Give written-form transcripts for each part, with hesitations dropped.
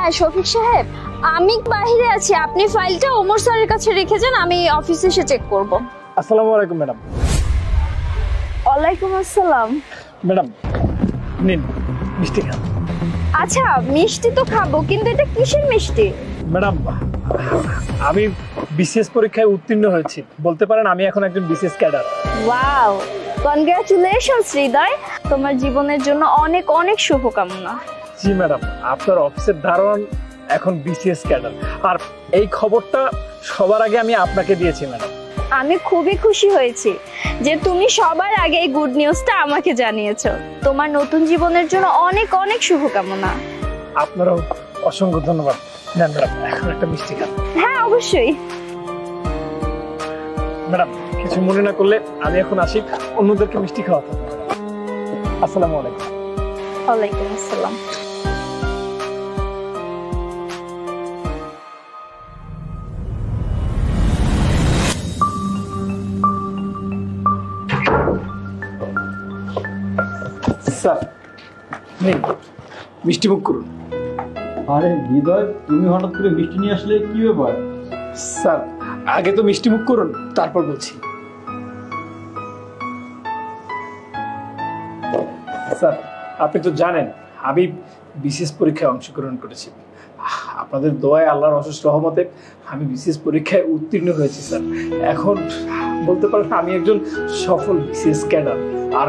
হ্যাঁ শফিক সাহেব, আমি বাইরে আছি, আপনি ফাইলটা ওমর স্যারের কাছে রেখে যান, আমি অফিসে এসে চেক করব। আসসালামু আলাইকুম ম্যাডাম। ওয়ালাইকুম আসসালাম। ম্যাডাম নিন মিষ্টি খান। আচ্ছা মিষ্টি তো খাবো, কিন্তু এটা কিসের মিষ্টি? ম্যাডাম আমি বিসিএস পরীক্ষায় উত্তীর্ণ হয়েছি, বলতে পারেন আমি এখন একজন বিসিএস ক্যাডার। ওয়াও, কনগ্রাচুলেশনস হৃদয়, তোমার জীবনের জন্য অনেক অনেক শুভকামনা। জি ম্যাডাম, আপনার অফিসের দারোয়ান এখন বিসিএস ক্যাডার, আর এই খবরটা সবার আগে আমি আপনাকে দিয়েছি ম্যাডাম। আমি খুবই খুশি হয়েছি যে তুমি সবার আগে এই গুড নিউজটা আমাকে জানিয়েছো। তোমার নতুন জীবনের জন্য অনেক অনেক শুভকামনা। আপনারও অসংখ্য ধন্যবাদ। নেন ম্যাডাম এখন একটা মিষ্টি খান। হ্যাঁ অবশ্যই। ম্যাডাম কিছু মনে না করলে আমি এখন আসি, অন্যদেরকে মিষ্টি খাওয়াতে হবে। আসসালামু আলাইকুম। ওয়ালাইকুম আসসালাম। স্যার নিন মিষ্টি মুখ করুন। আরে হৃদয়, তুমি হঠাৎ করে মিষ্টি নিয়ে আসলে, কি ব্যাপার? স্যার আগে তো মিষ্টি মুখ করুন, তারপর বলছি। স্যার আপনি তো জানেন আমি বিসিএস পরীক্ষায় অংশগ্রহণ করেছি, আপনাদের দোয়ায় আল্লাহর অশেষ রহমতে আমি বিসিএস পরীক্ষায় উত্তীর্ণ হয়েছি স্যার। এখন বলতে পারেন আমি একজন সফল বিসিএস ক্যাডার। আর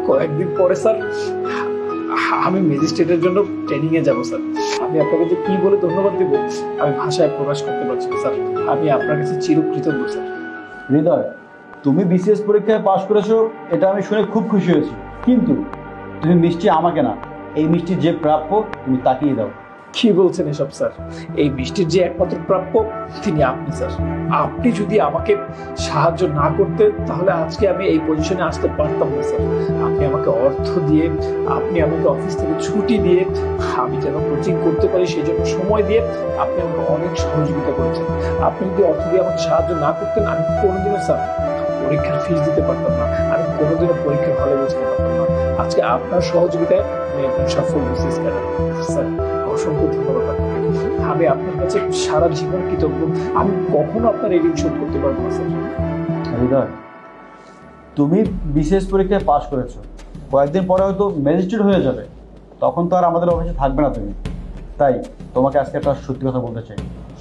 কয়েকদিন পরে স্যার আমি ম্যাজিস্ট্রেটের জন্য ট্রেনিং এ যাব স্যার। আমি আপনাকে যে কি বলে ধন্যবাদ দেব আমি ভাষায় প্রকাশ করতে পারছি না স্যার। আমি আপনার কাছে চিরকৃতজ্ঞ স্যার। হৃদয়, তুমি বিসিএস পরীক্ষায় পাশ করেছো, এটা আমি শুনে খুব খুশি হয়েছি, কিন্তু তুমি মিষ্টি আমাকে না, এই মিষ্টি যে প্রাপ্য তুমি তাকিয়ে দাও। কি বলছেন এসব স্যার? এই বৃষ্টির যে একমাত্র প্রাপ্য তিনি আপনি স্যার। আপনি যদি আমাকে সাহায্য না করতেন তাহলে আজকে আমি এই পজিশনে আসতে পারতাম না স্যার। আপনি আমাকে অর্থ দিয়ে, আপনি আমাকে অফিস থেকে ছুটি দিয়ে, আমি যেন কোচিং করতে পারি সেই জন্য সময় দিয়ে আপনি আমাকে অনেক সহযোগিতা করেছেন। আপনি যদি অর্থ দিয়ে আমাকে সাহায্য না করতেন আমি কোনোদিনও স্যার পরীক্ষার ফিস দিতে পারতাম না, আমি কোনোদিনও পরীক্ষার হলে বসতে পারতাম না। আজকে আপনার সহযোগিতায় আমি একজন সফল বিসিএস ক্যাডার স্যার। অসংখ্য ধন্যবাদ আপনাকে। আমি আপনার কাছে সারা জীবন কৃতজ্ঞ। আমি কখনো আপনার এই ঋণ শোধ করতে পারবো না স্যার। হৃদয়, তুমি বিসিএস পরীক্ষায় পাশ করেছো, কয়েকদিন পরে হয়তো ম্যাজিস্ট্রেট হয়ে যাবে, তখন তো আর আমাদের অফিসে থাকবে না তুমি। তাই তোমাকে আজকে একটা সত্যি কথা বলতে চাই।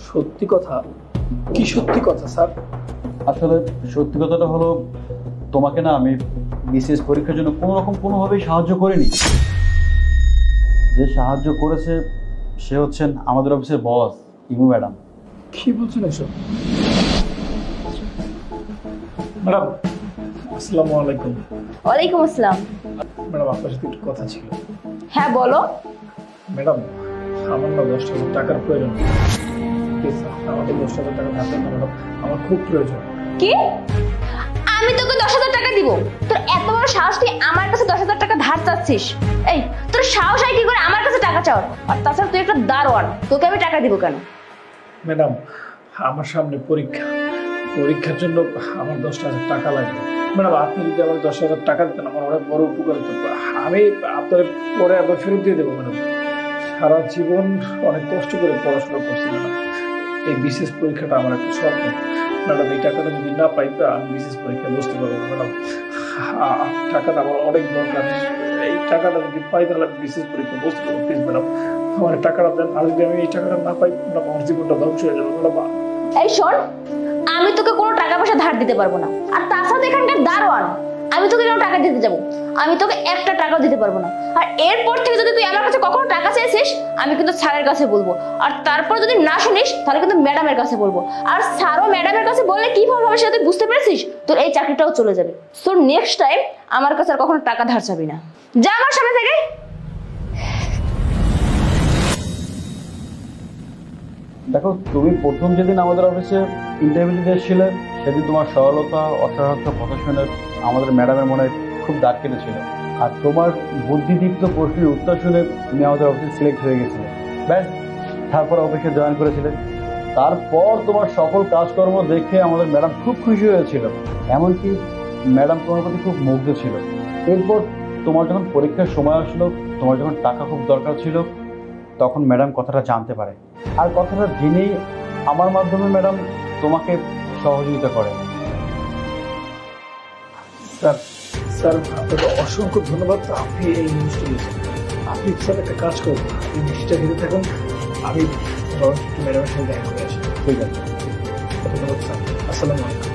সত্যি কথা? কি সত্যি কথা স্যার? আসলে সত্যি কথাটা হলো, তোমাকে না আমি বিসিএস পরীক্ষার জন্য কোনোভাবেই সাহায্য করিনি। যে সাহায্য করেছে সে হচ্ছেন আমাদের অফিসের বস ইমু ম্যাডাম। কি বলছেন এসব? ম্যাডাম আসসালামু আলাইকুম। ওয়ালাইকুম আসসালাম। ম্যাডাম আপনার সাথে একটু কথা ছিল। হ্যাঁ বলো। ম্যাডাম আমার না 10,000 টাকার প্রয়োজন। প্লিজ আমাকে 10,000 টাকা ধার দেন ম্যাডাম, আমার খুব প্রয়োজন। কি? আমি তোকে 10,000 টাকা দিব? তোর এত বড় সাহস, তুই আমার কাছে 10,000 টাকা ধার চাচ্ছিস? এই তোর সাহস হয় কি করে আমার কাছে টাকা চাওয়ার? আর তাছাড়া তুই একটা দারোয়ান, তোকে আমি টাকা দিব কেন? ম্যাডাম আমার সামনে পরীক্ষা, পরীক্ষার জন্য আমার 10,000 টাকা লাগবে। ম্যাডাম আপনি যদি আমার 10,000 টাকা দিতেন আমার অনেক বড় উপকার হতো। আমি আপনার পরে আবার ফেরত দিয়ে দেবো ম্যাডাম। সারা জীবন অনেক কষ্ট করে পড়াশোনা করছি ম্যাডাম, এই বিসিএস পরীক্ষাটা আমার একটা স্বপ্ন ম্যাডাম। এই টাকাটা যদি না পাই আমি বিসিএস পরীক্ষায় বসতে পারবো না ম্যাডাম। টাকাটা আমার অনেক দরকার, এই টাকাটা যদি পাই তাহলে আমি বিসিএস পরীক্ষায় বসতে পারবো। প্লিজ ম্যাডাম আমার টাকাটা দেন, আর যদি আমি এই টাকাটা না পাই ম্যাডাম আমার জীবনটা ধ্বংস হয়ে যাবে ম্যাডাম। এই শোন, আমি তোকে কোনো টাকা পয়সা ধার দিতে পারবো না। আর তাছাড়া এখানকার দারোয়ান, আমি তোকে কেন টাকা দিতে যাবো? আমি তোকে একটা টাকাও দিতে পারবো না। আর এরপর থেকে যদি তুই আমার কাছে কখনো টাকা চাইছিস আমি কিন্তু স্যারের কাছে বলবো, আর তারপর যদি না শুনিস তাহলে কিন্তু ম্যাডামের কাছে বলবো। আর স্যারও ম্যাডামের কাছে বললে কি হবে সেটা তুই বুঝতে পেরেছিস? তোর এই চাকরিটাও চলে যাবে। সো নেক্সট টাইম আমার কাছে আর কখনো টাকা ধার চাবি না। যা আমার সামনে থেকে। দেখো, তুমি প্রথম যেদিন আমাদের অফিসে ইন্টারভিউ দিতে এসেছিলে সেদিন তোমার সরলতা, অসহায়ত্ব কথা শুনে আমাদের ম্যাডামের মনে খুব দাগ কেটেছিল। আর তোমার বুদ্ধিদীপ্ত প্রশ্নের উত্তর শুনে তুমি আমাদের অফিসে সিলেক্ট হয়ে গেছিলে। ব্যাস, তারপর অফিসে জয়েন করেছিলে। তারপর তোমার সকল কাজকর্ম দেখে আমাদের ম্যাডাম খুব খুশি হয়েছিল, এমনকি ম্যাডাম তোমার প্রতি খুব মুগ্ধ ছিল। এরপর তোমার যখন পরীক্ষার সময় আসলো, তোমার যখন টাকা খুব দরকার ছিল, তখন ম্যাডাম কথাটা জানতে পারে, আর কথাটা জেনেই আমার মাধ্যমে ম্যাডাম তোমাকে সহযোগিতা করে। স্যার স্যার আপনাকে অসংখ্য ধন্যবাদ। আপনি এই জিনিসটা দিয়েছেন। আপনি স্যার একটা কাজ করুন, আপনি মিষ্টিটা খেতে থাকুন, আমি বরং একটু ম্যাডামের সাথে দেখা করে আসি। ঠিক আছে। ধন্যবাদ স্যার। আসসালামু আলাইকুম।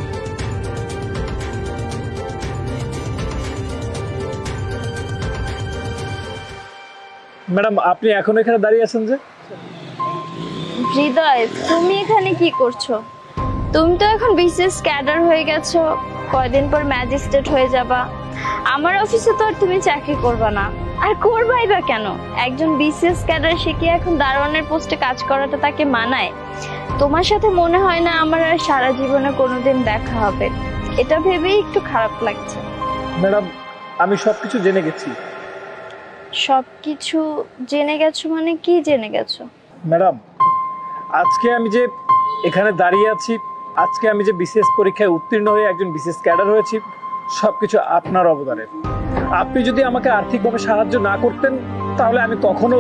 ম্যাডাম আপনি এখন এখানে দাঁড়িয়ে আছেন যে? হৃদয়, তুমি এখানে কি করছো? তুমি তো এখন বিসিএস ক্যাডার হয়ে গেছো, কয়দিন পর ম্যাজিস্ট্রেট হয়ে যাবা। আমার অফিসে তো আর তুমি চাকরি করবা না, আর করবাই বা কেন? একজন বিসিএস ক্যাডার শিখে এখন দারোয়ানের পোস্টে কাজ করাটা তাকে মানায়? তোমার সাথে মনে হয় না আমার আর সারা জীবনে কোনোদিন দেখা হবে, এটা ভেবেই একটু খারাপ লাগছে। ম্যাডাম আমি সবকিছু জেনে গেছি। সবকিছু জেনে গেছো মানে কি জেনে গেছো? ম্যাডাম আজকে আমি যে এখানে দাঁড়িয়ে আছি, আজকে আমি যে বিসিএস পরীক্ষায় উত্তীর্ণ হয়ে একজন বিসিএস ক্যাডার হয়েছি, সবকিছু আপনার অবদানে। আপনি যদি আমাকে আর্থিকভাবে সাহায্য না করতেন তাহলে আমি কখনো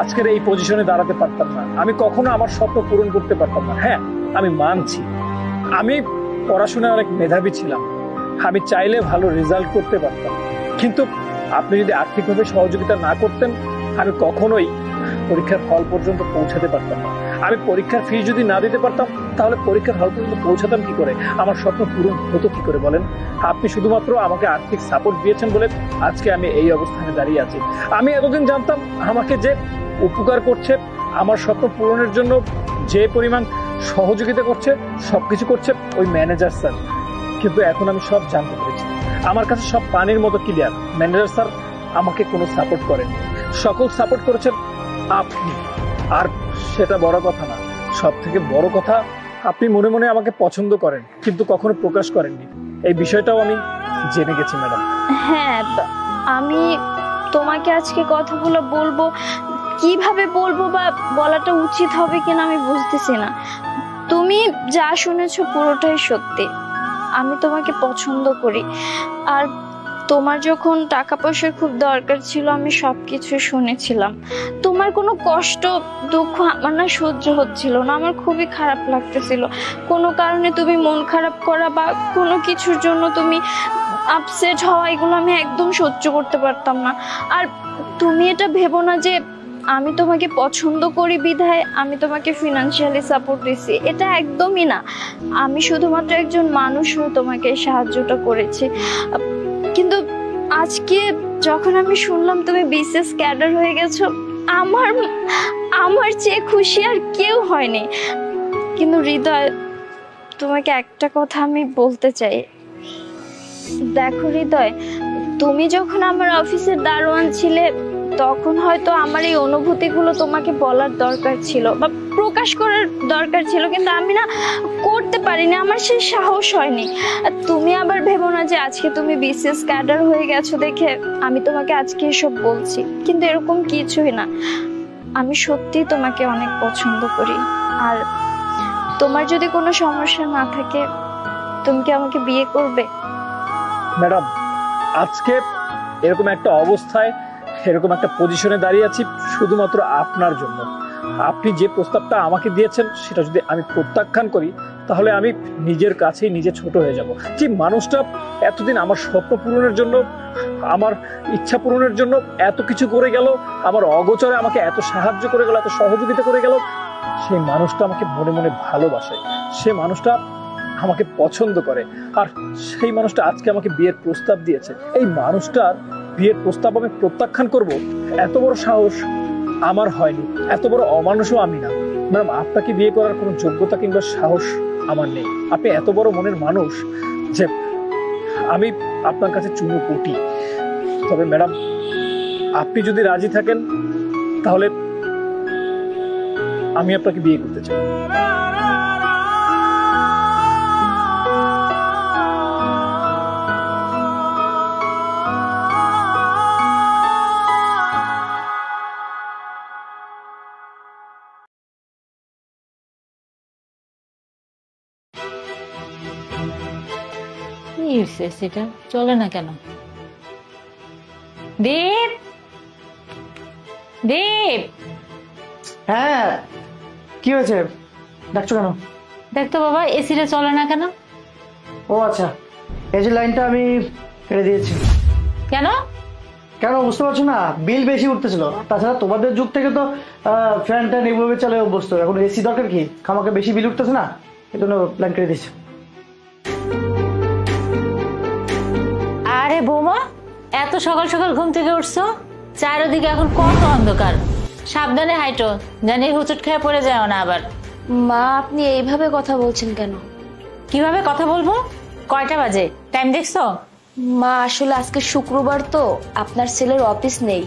আজকের এই পজিশনে দাঁড়াতে পারতাম না, আমি কখনো আমার স্বপ্ন পূরণ করতে পারতাম না। হ্যাঁ আমি মানছি আমি পড়াশোনায় অনেক মেধাবী ছিলাম, আমি চাইলে ভালো রেজাল্ট করতে পারতাম, কিন্তু আপনি যদি আর্থিকভাবে সহযোগিতা না করতেন আমি কখনোই পরীক্ষার ফল পর্যন্ত পৌঁছাতে পারতাম না। আমি পরীক্ষার ফি যদি না দিতে পারতাম তাহলে পরীক্ষার হল পর্যন্ত পৌঁছাতাম কি করে, আমার স্বপ্ন পূরণ হতো কি করে বলেন? আপনি শুধুমাত্র আমাকে আর্থিক সাপোর্ট দিয়েছেন বলে আজকে আমি এই অবস্থানে দাঁড়িয়ে আছি। আমি এতদিন জানতাম আমাকে যে উপকার করছে, আমার স্বপ্ন পূরণের জন্য যে পরিমাণ সহযোগিতা করছে, সবকিছু করছে ওই ম্যানেজার স্যার, কিন্তু এখন আমি সব জানতে পেরেছি। আমার কাছে সব পানির মতো ক্লিয়ার। ম্যানেজার স্যার আমাকে কোনো সাপোর্ট করেননি, সকল সাপোর্ট করেছেন আপনি। আর সেটা বড় কথা না, সব থেকে বড় কথা আপনি মনে মনে আমাকে পছন্দ করেন কিন্তু কখনো প্রকাশ করেননি, এই বিষয়টাও আমি জেনে গেছি ম্যাডাম। হ্যাঁ, আমি তোমাকে আজকে কথাগুলো বলবো, কিভাবে বলবো বা বলাটা উচিত হবে কিনা আমি বুঝতেছি না। তুমি যা শুনেছো পুরোটাই সত্যি, আমি তোমাকে পছন্দ করি। আর তোমার যখন টাকা পয়সার খুব দরকার ছিল আমি সবকিছু শুনেছিলাম। তোমার কোনো কষ্ট দুঃখ আমার না সহ্য হচ্ছিল না, আমার খুবই খারাপ লাগতেছিল। কোনো কারণে তুমি মন খারাপ করা বা কোনো কিছুর জন্য তুমি আপসেট হওয়া, এগুলো আমি একদম সহ্য করতে পারতাম না। আর তুমি এটা ভেবো না যে আমি তোমাকে পছন্দ করি বিধায় আমি তোমাকে ফিনান্সিয়ালি সাপোর্ট দিছি, এটা একদমই না। আমি শুধুমাত্র একজন মানুষ হয়ে তোমাকে এই সাহায্যটা করেছি। কিন্তু আজকে যখন আমি শুনলাম তুমি বিসিএস ক্যাডার হয়ে গেছো, আমার চেয়ে খুশি আর কেউ হয়নি। কিন্তু হৃদয়, তোমাকে একটা কথা আমি বলতে চাই। দেখো হৃদয়, তুমি যখন আমার অফিসের দারোয়ান ছিলে তখন হয়তো আমার এই অনুভূতিগুলো তোমাকে বলার দরকার ছিল বা প্রকাশ করার দরকার ছিল, কিন্তু আমি না করতে পারিনি, আমার সেই সাহস হয়নি। তুমি আবার ভেবো না যে আজকে তুমি বিসিএস ক্যাডার হয়ে গেছো দেখে আমি তোমাকে আজকে এসব বলছি, কিন্তু এরকম কিছুই না। আমি সত্যিই তোমাকে অনেক পছন্দ করি। আর তোমার যদি কোনো সমস্যা না থাকে তুমি কি আমাকে বিয়ে করবে? ম্যাডাম আজকে এরকম একটা অবস্থায়, এরকম একটা পজিশনে দাঁড়িয়ে আছি শুধুমাত্র আপনার জন্য। আপনি যে প্রস্তাবটা আমাকে দিয়েছেন সেটা যদি আমি প্রত্যাখ্যান করি তাহলে আমি নিজের কাছেই নিজে ছোট হয়ে যাব। যে মানুষটা এতদিন আমার স্বপ্ন পূরণের জন্য, আমার ইচ্ছা পূরণের জন্য এত কিছু করে গেল, আমার অগোচরে আমাকে এত সাহায্য করে গেল, এত সহযোগিতা করে গেল, সেই মানুষটা আমাকে মনে মনে ভালোবাসে, সে মানুষটা আমাকে পছন্দ করে, আর সেই মানুষটা আজকে আমাকে বিয়ের প্রস্তাব দিয়েছে। এই মানুষটার বিয়ের প্রস্তাব আমি প্রত্যাখ্যান করব, এত বড় সাহস আমার হয়নি, এত বড় অমানুষও আমি না। ম্যাডাম আপনাকে বিয়ে করার কোনো যোগ্যতা কিংবা সাহস আমার নেই। আপনি এত বড় মনের মানুষ যে আমি আপনার কাছে চুনো পুটি। তবে ম্যাডাম আপনি যদি রাজি থাকেন তাহলে আমি আপনাকে বিয়ে করতে চাই। সেটা চলে না কেন? দীপ, দীপ, হ্যাঁ, কি হয়েছে, ডাকছো কেন? দেখ তো বাবা, এসিটা চলে না কেন? ও আচ্ছা, এই যে লাইনটা আমি কেটে দিয়েছি। কেন? কেন বুঝতে পারছো না? বিল বেশি উঠতেছিল। তাছাড়া তোমাদের যুগ থেকে তো ফ্যান ট্যান এইভাবে চলে অভ্যস্ত, এখন এসি দরকার কি? খামাকে বেশি বিল উঠতেছে না, এই জন্য লাইন কেটে দিয়েছি। আরে বৌমা, এত সকাল সকাল ঘুম থেকে উঠছো? চারিদিকে এখন কত অন্ধকার, সাবধানে হাইটো, জানি হুচুট খেয়ে পড়ে যাও না আবার। মা, আপনি এইভাবে কথা বলছেন কেন? কিভাবে কথা বলবো? কয়টা বাজে টাইম দেখছো? মা, আসলে আজকে শুক্রবার তো আপনার ছেলের অফিস নেই,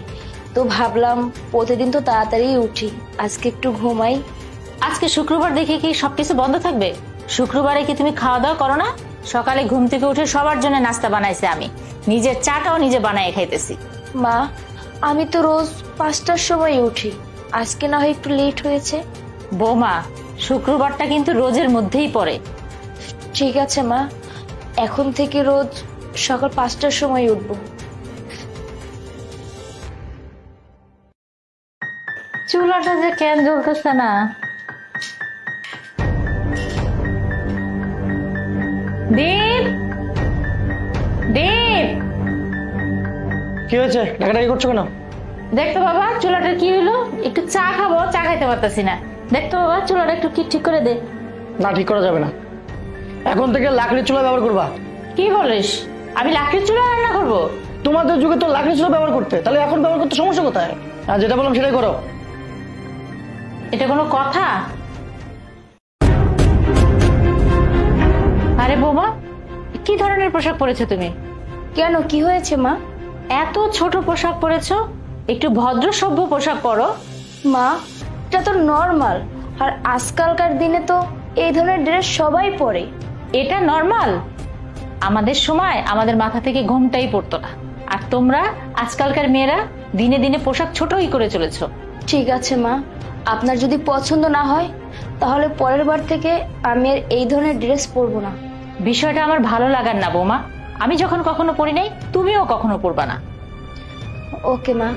তো ভাবলাম প্রতিদিন তো তাড়াতাড়ি উঠি, আজকে একটু ঘুমাই। আজকে শুক্রবার দেখে কি সবকিছু বন্ধ থাকবে? শুক্রবারে কি তুমি খাওয়া দাওয়া করো না? সকালে ঘুম থেকে উঠে সবার জন্য নাস্তা বানাইছে আমি, নিজের চাটাও নিজে বানাই খাইতেছি। মা, আমি তো রোজ 5টার সময় উঠি, আজকে না হয় একটু লেট হয়েছে। বৌমা, শুক্রবারটা কিন্তু রোজের মধ্যেই পড়ে। ঠিক আছে মা, এখন থেকে রোজ সকাল 5টার সময় উঠবো। চুলাটা যে কেন জ্বলতেছে না? দীপ, দীপ, কি হয়েছে, ডাকাডাকি করছো কেন? দেখতো বাবা চুলাটার কি হলো? একটু চা খাবো, চা খাইতে পারতাছি না। দেখতো বাবা চুলাটা একটু ঠিক করে দে। না, ঠিক করা যাবে না, এখন থেকে লাকড়ির চুলা ব্যবহার করবা। কি বলিস? আমি লাকড়ির চুলা রান্না করবো? তোমাদের যুগে তো লাকড়ির চুলা ব্যবহার করতে, তাহলে এখন ব্যবহার করতে সমস্যা কোথায়? আর যেটা বললাম সেটাই করো। এটা কোনো কথা? আরে বৌমা, কি ধরনের পোশাক পরেছো তুমি? কেন, কি হয়েছে মা? এত ছোট পোশাক পরেছো, একটু ভদ্র সভ্য পোশাক পরো। মা, এটা তো নর্মাল, আর আজকালকার দিনে তো এই ধরনের ড্রেস সবাই পরে। এটা নর্মাল? আমাদের সময় আমাদের মাথা থেকে ঘোমটাই পড়তো না, আর তোমরা আজকালকার মেয়েরা দিনে দিনে পোশাক ছোটই করে চলেছো। ঠিক আছে মা, আপনার যদি পছন্দ না হয় তাহলে পরের বার থেকে আমি আর এই ধরনের ড্রেস পরবো না। বিষয়টা আমার ভালো লাগার না বৌমা, আমি যখন কখনো পরি নাই, তুমিও কখনো পরবা না। ওকে মা।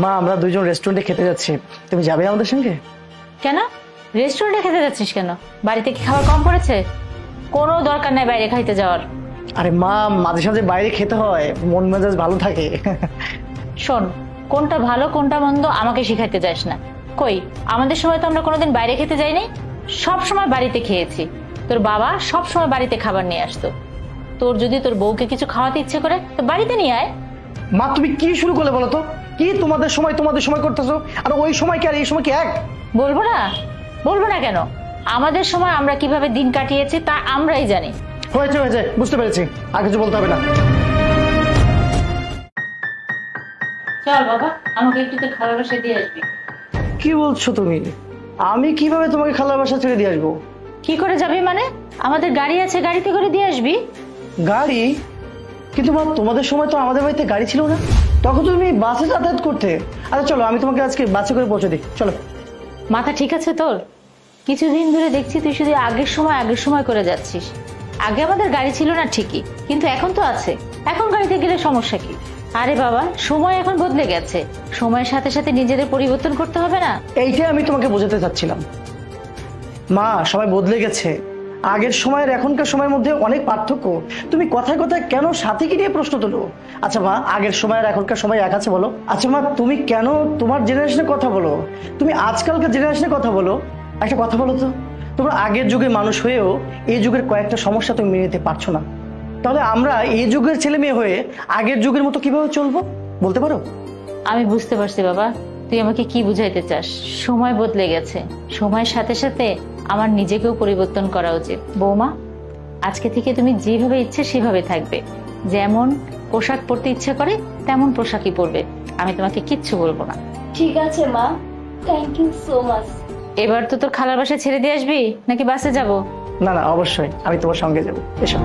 মা, আমরা দুইজন রেস্টুরেন্টে খেতে যাচ্ছি, তুমি যাবে আমাদের সঙ্গে? কেন রেস্টুরেন্টে খেতে যাচ্ছিস কেন? বাড়িতে কি খাবার কম পড়েছে? কোনো দরকার নাই বাইরে খাইতে যাওয়ার। আরে মা, মাঝে সাঝে বাইরে খেতে হয়, মন মেজাজ ভালো থাকে। শোন, কোনটা ভালো কোনটা মন্দ আমাকে শিখাইতে যাস না। কই, আমাদের সময় তো আমরা কোনোদিন বাইরে খেতে যাইনি, সব সময় বাড়িতে খেয়েছি। তোর বাবা সব সময় বাড়িতে খাবার নিয়ে আসতো। তোর যদি তোর বউকে কিছু খাওয়াতে ইচ্ছে করে তো বাড়িতে নিয়ে আয়। মা, তুমি কি শুরু করলে বলো তো? কি তোমাদের সময় করতেছো, আর ওই সময় কি আর এই সময় কি এক? বলবো না? বলবো না কেন? আমাদের সময় আমরা কিভাবে দিন কাটিয়েছি তা আমরাই জানি। হয়েছে হয়েছে, বুঝতে পেরেছি, আর কিছু বলতে হবে না। চল বাবা, আমাকে একটু তো খাবার বাসায় দিয়ে আসবি। কি বলছো তুমি? আমি কিভাবে তোমাকে খালার বাসা ছেড়ে দিয়ে আসবো? কি করে যাবি মানে? আমাদের গাড়ি আছে, গাড়িতে করে দিয়ে আসবি। গাড়ি? কিন্তু মা, তোমাদের সময় তো আমাদের বাড়িতে গাড়ি ছিল না, তখন তো তুমি বাসে যাতায়াত করতে। আচ্ছা চলো, আমি তোমাকে আজকে বাসে করে পৌঁছে দিই, চলো। মাথা ঠিক আছে তোর? কিছুদিন ধরে দেখছি তুই শুধু আগের সময় করে যাচ্ছিস। আগে আমাদের গাড়ি ছিল না ঠিকই, কিন্তু এখন তো আছে, এখন গাড়িতে গেলে সমস্যা কি? আরে বাবা, সময় এখন বদলে গেছে, সময়ের সাথে সাথে নিজেদের পরিবর্তন করতে হবে না? এইটাই আমি তোমাকে বোঝাতে চাচ্ছিলাম মা, সময় বদলে গেছে, আগের সময়ের এখনকার সময়ের মধ্যে অনেক পার্থক্য। তুমি কথায় কথায় কেন সাথীকে নিয়ে প্রশ্ন তোলো? আচ্ছা মা, আগের সময় আর এখনকার সময় এক আছে বলো? আচ্ছা মা, তুমি কেন তোমার জেনারেশনের কথা বলো, তুমি আজকালকার জেনারেশনের কথা বলো? একটা কথা বলো তো, তোমরা আগের যুগের মানুষ হয়েও এই যুগের কয়েকটা সমস্যা তুমি মেনে নিতে পারছো না, তাহলে আমরা এই যুগের ছেলে মেয়ে হয়ে আগের যুগের মতো কিভাবে চলবো বলতে পারো? আমি বুঝতে পারছি বাবা, তুই আমাকে কি বুঝাইতে চাস। সময় বদলে গেছে, সময়ের সাথে সাথে আমার নিজেকেও পরিবর্তন করা উচিত। বৌমা, আজকে থেকে তুমি যেভাবে ইচ্ছে সেভাবে থাকবে, যেমন পোশাক পরতে ইচ্ছে করে তেমন পোশাকই পরবে, আমি তোমাকে কিচ্ছু বলবো না। ঠিক আছে মা, থ্যাংক ইউ সো মাচ। এবার তো তোর খালার বাসায় ছেড়ে দিয়ে আসবি নাকি বাসে যাব? না না, অবশ্যই আমি তোমার সঙ্গে যাবো, এসো।